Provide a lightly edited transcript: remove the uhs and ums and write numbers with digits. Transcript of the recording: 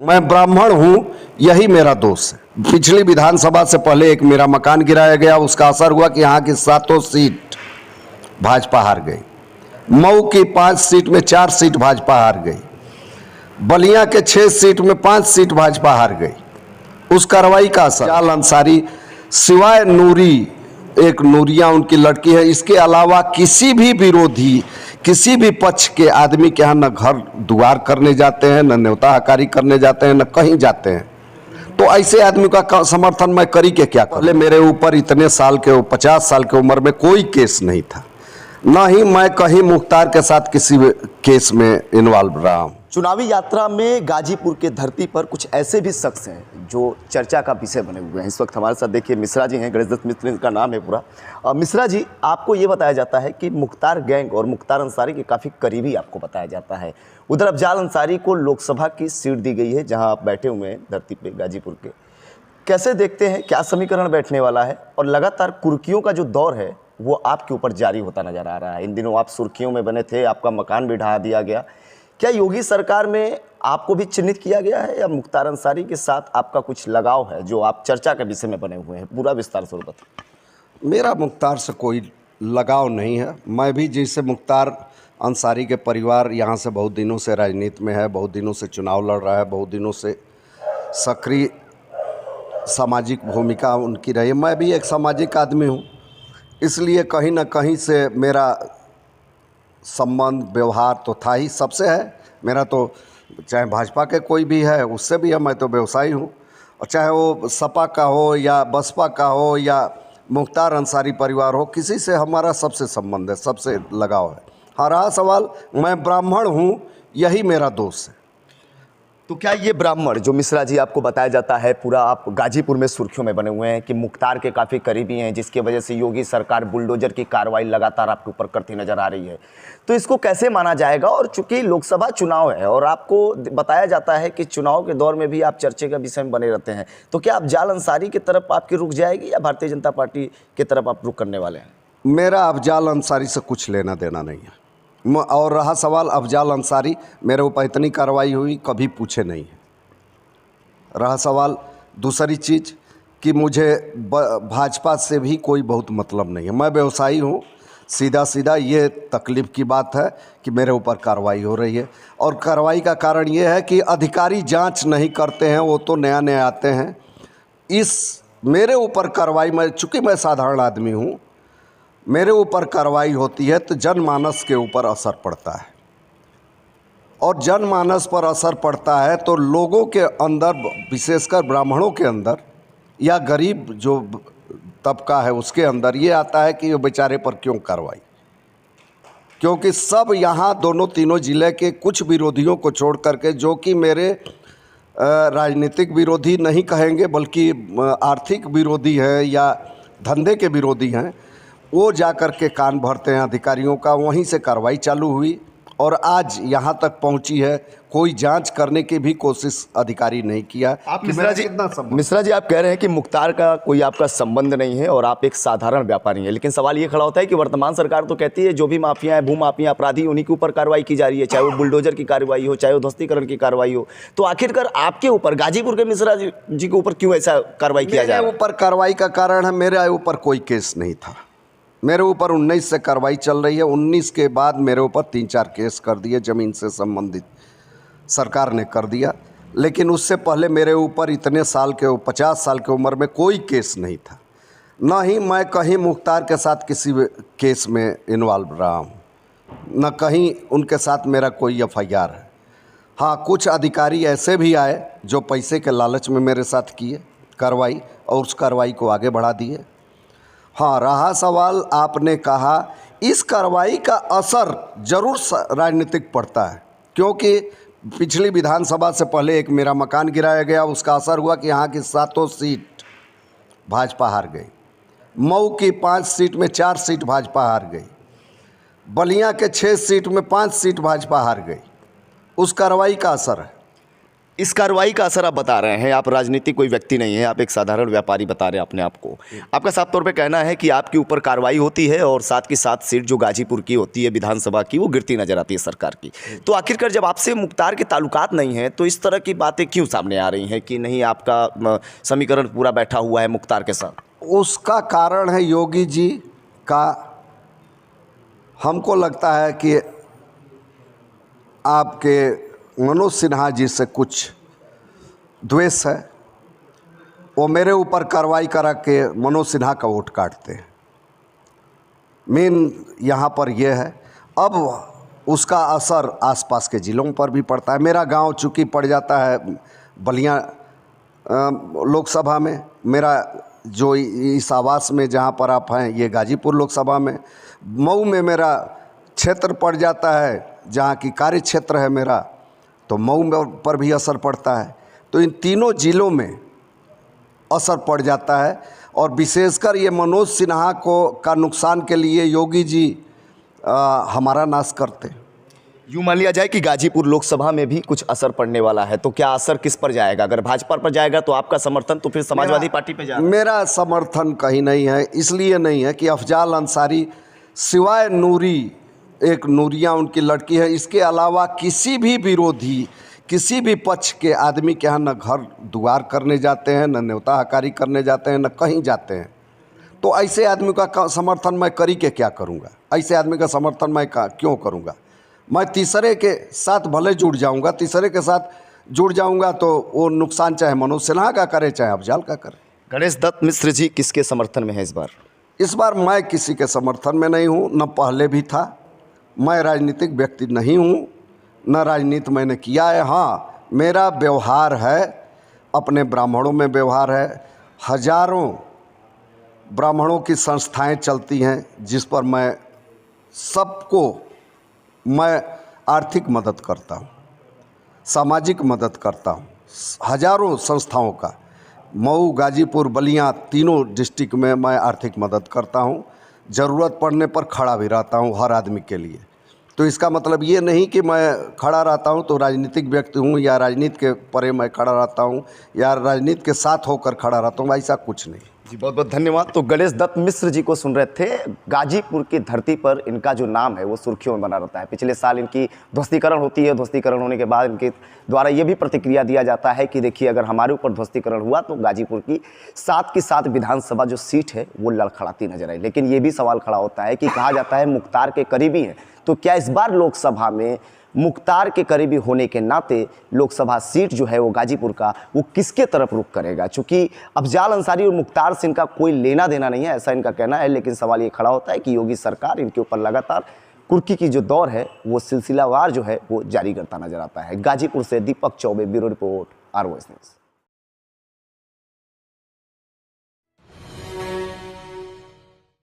मैं ब्राह्मण हूँ, यही मेरा दोष है। पिछली विधानसभा से पहले एक मेरा मकान गिराया गया, उसका असर हुआ कि यहाँ की 7 सीट भाजपा हार गई। मऊ की 5 सीट में 4 सीट भाजपा हार गई। बलिया के 6 सीट में 5 सीट भाजपा हार गई। उस कार्रवाई का असर जाल अंसारी सिवाय नूरी, एक नूरिया उनकी लड़की है, इसके अलावा किसी भी विरोधी, किसी भी पक्ष के आदमी के यहाँ न घर दुआर करने जाते हैं, न न्योता हकारी करने जाते हैं, न कहीं जाते हैं। तो ऐसे आदमी का समर्थन मैं करी के क्या करूं? पहले मेरे ऊपर इतने साल के 50 साल की उम्र में कोई केस नहीं था, न ही मैं कहीं मुख्तार के साथ किसी केस में इन्वॉल्व रहा हूं। चुनावी यात्रा में गाजीपुर के धरती पर कुछ ऐसे भी शख्स हैं जो चर्चा का विषय बने हुए हैं। इस वक्त हमारे साथ देखिए मिश्रा जी हैं, गणेश मिश्र इनका नाम है पूरा। मिश्रा जी, आपको ये बताया जाता है कि मुख्तार गैंग और मुख्तार अंसारी के काफ़ी करीबी आपको बताया जाता है। उधर अफजाल अंसारी को लोकसभा की सीट दी गई है, जहाँ आप बैठे हुए हैं धरती पर गाजीपुर के। कैसे देखते हैं, क्या समीकरण बैठने वाला है? और लगातार कुर्कियों का जो दौर है वो आपके ऊपर जारी होता नजर आ रहा है। इन दिनों आप सुर्खियों में बने थे, आपका मकान भी ढहा दिया गया। क्या योगी सरकार में आपको भी चिन्हित किया गया है, या मुख्तार अंसारी के साथ आपका कुछ लगाव है जो आप चर्चा के विषय में बने हुए हैं? पूरा विस्तार से बताएं। मेरा मुख्तार से कोई लगाव नहीं है। मैं भी जैसे मुख्तार अंसारी के परिवार यहाँ से बहुत दिनों से राजनीति में है, बहुत दिनों से चुनाव लड़ रहा है, बहुत दिनों से सक्रिय सामाजिक भूमिका उनकी रही। मैं भी एक सामाजिक आदमी हूँ, इसलिए कहीं ना कहीं से मेरा संबंध व्यवहार तो था ही, सबसे है मेरा। तो चाहे भाजपा के कोई भी है उससे भी है, मैं तो व्यवसायी हूँ। और चाहे वो सपा का हो या बसपा का हो या मुख्तार अंसारी परिवार हो, किसी से हमारा सबसे संबंध है, सबसे लगाव है। हाँ, रहा सवाल, मैं ब्राह्मण हूँ, यही मेरा दोष है। तो क्या ये ब्राह्मण जो मिश्रा जी आपको बताया जाता है, पूरा आप गाजीपुर में सुर्खियों में बने हुए हैं कि मुख्तार के काफ़ी करीबी हैं, जिसकी वजह से योगी सरकार बुलडोजर की कार्रवाई लगातार आपके ऊपर करती नजर आ रही है, तो इसको कैसे माना जाएगा? और चूंकि लोकसभा चुनाव है और आपको बताया जाता है कि चुनाव के दौर में भी आप चर्चे के विषय में बने रहते हैं, तो क्या अफजाल अंसारी की तरफ आपकी रुख जाएगी या भारतीय जनता पार्टी की तरफ आप रुख करने वाले हैं? मेरा अफजाल अंसारी से कुछ लेना देना नहीं है। और रहा सवाल, अफजाल अंसारी, मेरे ऊपर इतनी कार्रवाई हुई कभी पूछे नहीं है। रहा सवाल दूसरी चीज़ कि मुझे भाजपा से भी कोई बहुत मतलब नहीं है। मैं व्यवसायी हूँ, सीधा सीधा ये तकलीफ़ की बात है कि मेरे ऊपर कार्रवाई हो रही है। और कार्रवाई का कारण ये है कि अधिकारी जांच नहीं करते हैं, वो तो नया नया आते हैं। इस मेरे ऊपर कार्रवाई, मैं चूँकि मैं साधारण आदमी हूँ, मेरे ऊपर कार्रवाई होती है तो जनमानस के ऊपर असर पड़ता है। और जनमानस पर असर पड़ता है तो लोगों के अंदर, विशेषकर ब्राह्मणों के अंदर या गरीब जो तबका है उसके अंदर ये आता है कि ये बेचारे पर क्यों कार्रवाई। क्योंकि सब यहाँ दोनों तीनों ज़िले के कुछ विरोधियों को छोड़ करके, जो कि मेरे राजनीतिक विरोधी नहीं कहेंगे बल्कि आर्थिक विरोधी है या धंधे के विरोधी हैं, वो जा कर के कान भरते हैं अधिकारियों का। वहीं से कार्रवाई चालू हुई और आज यहाँ तक पहुँची है। कोई जांच करने की भी कोशिश अधिकारी नहीं किया। मिश्रा जी, आप कह रहे हैं कि मुख्तार का कोई आपका संबंध नहीं है और आप एक साधारण व्यापारी हैं, लेकिन सवाल ये खड़ा होता है कि वर्तमान सरकार तो कहती है जो भी माफिया है, भूमाफिया अपराधी, उन्हीं के ऊपर कार्रवाई की जा रही है, चाहे वो बुलडोजर की कार्रवाई हो, चाहे वो ध्वस्तीकरण की कार्रवाई हो। तो आखिरकार आपके ऊपर, गाजीपुर के मिश्रा जी के ऊपर क्यों ऐसा कार्रवाई किया जा रहा है? मेरे ऊपर कार्रवाई का कारण है, मेरे ऊपर कोई केस नहीं था। मेरे ऊपर 19 से कार्रवाई चल रही है। 19 के बाद मेरे ऊपर 3-4 केस कर दिए, ज़मीन से संबंधित सरकार ने कर दिया। लेकिन उससे पहले मेरे ऊपर इतने साल के 50 साल की उम्र में कोई केस नहीं था, न ही मैं कहीं मुख्तार के साथ किसी केस में इन्वॉल्व रहा हूँ, न कहीं उनके साथ मेरा कोई FIR है। हाँ, कुछ अधिकारी ऐसे भी आए जो पैसे के लालच में मेरे साथ किए कार्रवाई और उस कार्रवाई को आगे बढ़ा दिए। हाँ, रहा सवाल, आपने कहा इस कार्रवाई का असर ज़रूर राजनीतिक पड़ता है, क्योंकि पिछली विधानसभा से पहले एक मेरा मकान गिराया गया, उसका असर हुआ कि यहाँ की 7 सीट भाजपा हार गई। मऊ की 5 सीट में 4 सीट भाजपा हार गई। बलिया के 6 सीट में 5 सीट भाजपा हार गई। उस कार्रवाई का असर है। इस कार्रवाई का असर आप बता रहे हैं, आप राजनीतिक कोई व्यक्ति नहीं है, आप एक साधारण व्यापारी बता रहे हैं अपने आप को। आपका साफ तौर पे कहना है कि आपके ऊपर कार्रवाई होती है और साथ के साथ सीट जो गाजीपुर की होती है विधानसभा की, वो गिरती नजर आती है सरकार की। तो आखिरकार जब आपसे मुख्तार के ताल्लुकात नहीं हैं तो इस तरह की बातें क्यों सामने आ रही हैं कि नहीं आपका समीकरण पूरा बैठा हुआ है मुख्तार के साथ? उसका कारण है योगी जी का, हमको लगता है कि आपके मनोज सिन्हा जी से कुछ द्वेष है। वो मेरे ऊपर कार्रवाई करा के मनोज सिन्हा का वोट काटते हैं। मेन यहाँ पर यह है। अब उसका असर आसपास के ज़िलों पर भी पड़ता है। मेरा गांव चूँकि पड़ जाता है बलिया लोकसभा में, मेरा जो इस आवास में जहाँ पर आप हैं ये गाजीपुर लोकसभा में, मऊ में मेरा क्षेत्र पड़ जाता है जहाँ की कार्य क्षेत्र है मेरा, तो मऊ पर भी असर पड़ता है। तो इन तीनों ज़िलों में असर पड़ जाता है और विशेषकर ये मनोज सिन्हा को का नुकसान के लिए योगी जी हमारा नाश करते। यूँ मान लिया जाए कि गाजीपुर लोकसभा में भी कुछ असर पड़ने वाला है, तो क्या असर किस पर जाएगा? अगर भाजपा पर जाएगा तो आपका समर्थन तो फिर समाजवादी पार्टी पे जाएगा। मेरा समर्थन कहीं नहीं है, इसलिए नहीं है कि अफजाल अंसारी सिवाय नूरी, एक नूरिया उनकी लड़की है, इसके अलावा किसी भी विरोधी, किसी भी पक्ष के आदमी के यहाँ न घर दुआर करने जाते हैं, न न्योता हकारी करने जाते हैं, न कहीं जाते हैं। तो ऐसे आदमी का समर्थन मैं करी के क्या करूँगा? ऐसे आदमी का समर्थन मैं क्यों करूँगा? मैं तीसरे के साथ भले जुड़ जाऊँगा, तीसरे के साथ जुड़ जाऊँगा तो वो नुकसान चाहे मनोज सिन्हा का करे चाहे अफजाल का करे। गणेश दत्त मिश्र जी किसके समर्थन में है इस बार? इस बार मैं किसी के समर्थन में नहीं हूँ, न पहले भी था। मैं राजनीतिक व्यक्ति नहीं हूँ, न राजनीति मैंने किया है। हाँ, मेरा व्यवहार है, अपने ब्राह्मणों में व्यवहार है। हजारों ब्राह्मणों की संस्थाएं चलती हैं जिस पर मैं सबको आर्थिक मदद करता हूँ, सामाजिक मदद करता हूँ। हजारों संस्थाओं का मऊ, गाजीपुर, बलिया तीनों डिस्ट्रिक्ट में मैं आर्थिक मदद करता हूँ। ज़रूरत पड़ने पर खड़ा भी रहता हूँ हर आदमी के लिए। तो इसका मतलब ये नहीं कि मैं खड़ा रहता हूँ तो राजनीतिक व्यक्ति हूँ या राजनीति के परे मैं खड़ा रहता हूँ या राजनीति के साथ होकर खड़ा रहता हूँ, ऐसा कुछ नहीं। जी बहुत बहुत धन्यवाद। तो गणेश दत्त मिश्र जी को सुन रहे थे। गाजीपुर की धरती पर इनका जो नाम है वो सुर्खियों में बना रहता है। पिछले साल इनकी ध्वस्तीकरण होती है, ध्वस्तीकरण होने के बाद इनके द्वारा ये भी प्रतिक्रिया दिया जाता है कि देखिए अगर हमारे ऊपर ध्वस्तीकरण हुआ तो गाजीपुर की 7 विधानसभा जो सीट है वो लड़खड़ाती नजर आई। लेकिन ये भी सवाल खड़ा होता है कि कहा जाता है मुख्तार के करीबी हैं, तो क्या इस बार लोकसभा में मुख्तार के करीबी होने के नाते लोकसभा सीट जो है वो गाजीपुर का वो किसके तरफ रुख करेगा? चूंकि अफजाल अंसारी और मुख्तार से इनका कोई लेना देना नहीं है, ऐसा इनका कहना है। लेकिन सवाल ये खड़ा होता है कि योगी सरकार इनके ऊपर लगातार कुर्की की जो दौर है वो सिलसिलावार जो है वो जारी करता नजर आता है। गाजीपुर से Deepak Choubey, bureau report, R voice news.